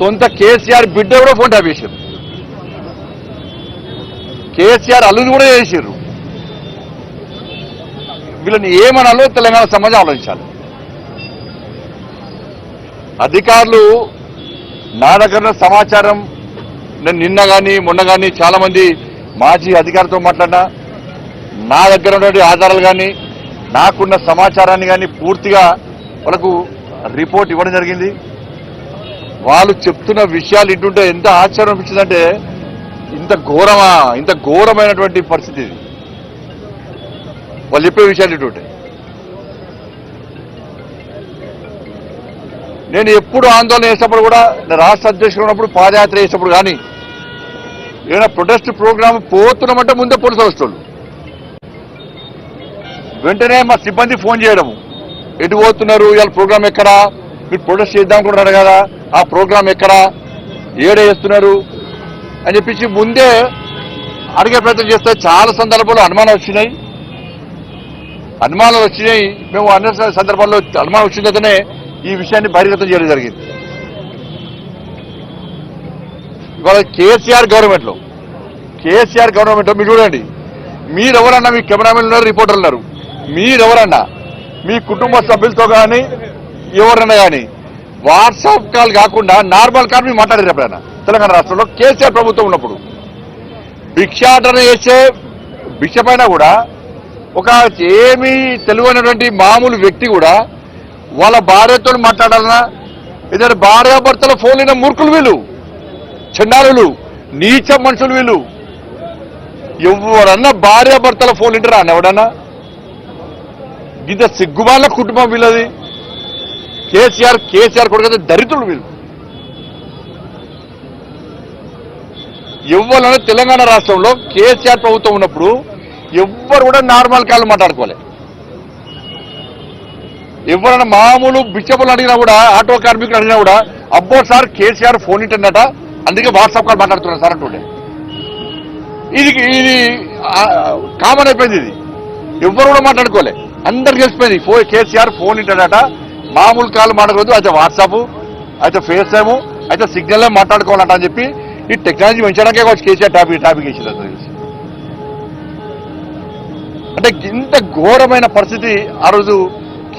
సొంత కేసీఆర్ బిడ్డ కూడా ఫోన్ ట్యాప్ చేశారు. కేసీఆర్ అల్లుని కూడా చేశారు. వీళ్ళని ఏమనాలో తెలంగాణ సమాజం ఆలోచించాలి. అధికారులు నా దగ్గర సమాచారం, నేను నిన్న కానీ మొన్న కానీ చాలా మంది మాజీ అధికారులతో మాట్లాడినా, నా దగ్గర ఉన్నటువంటి ఆధారాలు కానీ నాకున్న సమాచారాన్ని కానీ పూర్తిగా వాళ్ళకు రిపోర్ట్ ఇవ్వడం జరిగింది. వాళ్ళు చెప్తున్న విషయాలు ఇంటుంటే ఎంత ఆశ్చర్యం అనిపించిందంటే, ఇంత ఘోరమైనటువంటి పరిస్థితి ఇది. వాళ్ళు చెప్పే విషయాలు ఇంటుంటే నేను ఎప్పుడు ఆందోళన చేసినప్పుడు కూడా, రాష్ట్ర అధ్యక్షుడు ఉన్నప్పుడు పాదయాత్ర చేసినప్పుడు కానీ ఏదైనా ప్రొటెస్ట్ ప్రోగ్రామ్ పోతున్నామంటే ముందే పోలీసులు వస్తారు. వెంటనే మా సిబ్బంది ఫోన్ చేయడము, ఎటు పోతున్నారు, ఇవాళ ప్రోగ్రామ్ ఎక్కడా, మీరు ప్రొటెస్ట్ చేద్దాం అనుకుంటున్నారు కదా, ఆ ప్రోగ్రామ్ ఎక్కడా, ఏడే చేస్తున్నారు అని చెప్పించి ముందే అడిగే ప్రయత్నం చేస్తే చాలా సందర్భాల్లో అనుమానాలు వచ్చినాయి. మేము అన్ని సందర్భాల్లో అనుమానం వచ్చిందనే ఈ విషయాన్ని బహిర్గతం చేయడం జరిగింది. ఇవాళ కేసీఆర్ గవర్నమెంట్లో మీరు చూడండి, మీరెవరన్నా, మీ కెమెరామెన్ ఉన్నారు, రిపోర్టర్లు ఉన్నారు, మీరెవరన్నా మీ కుటుంబ సభ్యులతో కానీ ఎవరన్నా కానీ వాట్సాప్ కాల్ కాకుండా నార్మల్ కాల్ మీరు మాట్లాడారు ఎప్పుడైనా? తెలంగాణ రాష్ట్రంలో కేసీఆర్ ప్రభుత్వం ఉన్నప్పుడు భిక్షాటన చేసే భిక్ష పైన కూడా ఒక ఏమీ తెలియనటువంటి మామూలు వ్యక్తి కూడా వాళ్ళ భార్యతో మాట్లాడాలన్నా, ఏదైనా భార్యాభర్తల ఫోన్లైన మూర్ఖులు వీళ్ళు, చండాలులు, నీచ మనుషులు వీళ్ళు. ఎవరన్నా భార్యాభర్తల ఫోన్ ఇంటారా అన్న ఎవడన్నా? ఇంత సిగ్గుమాల కుటుంబం వీళ్ళది. కేసీఆర్ కొడుకు దరిద్రులు వీళ్ళు. ఎవరన్నా తెలంగాణ రాష్ట్రంలో కేసీఆర్ ప్రభుత్వం ఉన్నప్పుడు ఎవ్వరు కూడా నార్మల్ కాల్ మాట్లాడుకోలే. ఎవరైనా మామూలు బిచ్చపులు అడిగినా కూడా, ఆటో కార్మికులు అడిగినా కూడా, అబ్బో సార్ కేసీఆర్ ఫోన్ ఇంటన్నట, అందుకే వాట్సాప్ కాల్ మాట్లాడుతున్నారు సార్ అంటుండే. ఇది కామన్ అయిపోయింది. ఇది ఎవ్వరు కూడా మాట్లాడుకోలే, అందరికి తెలిసిపోయింది. కేసీఆర్ ఫోన్ ఇంటన్నట, మామూలు కాల్ మాట్లాడకూడదు, అయితే వాట్సాప్, అయితే ఫేస్ టైము, అయితే సిగ్నల్ మాట్లాడుకోవాలంట అని చెప్పి ఈ టెక్నాలజీ పెంచడానికే వచ్చి కేసీఆర్ టాపిక్ వేసింది. అంటే ఇంత ఘోరమైన పరిస్థితి ఆ రోజు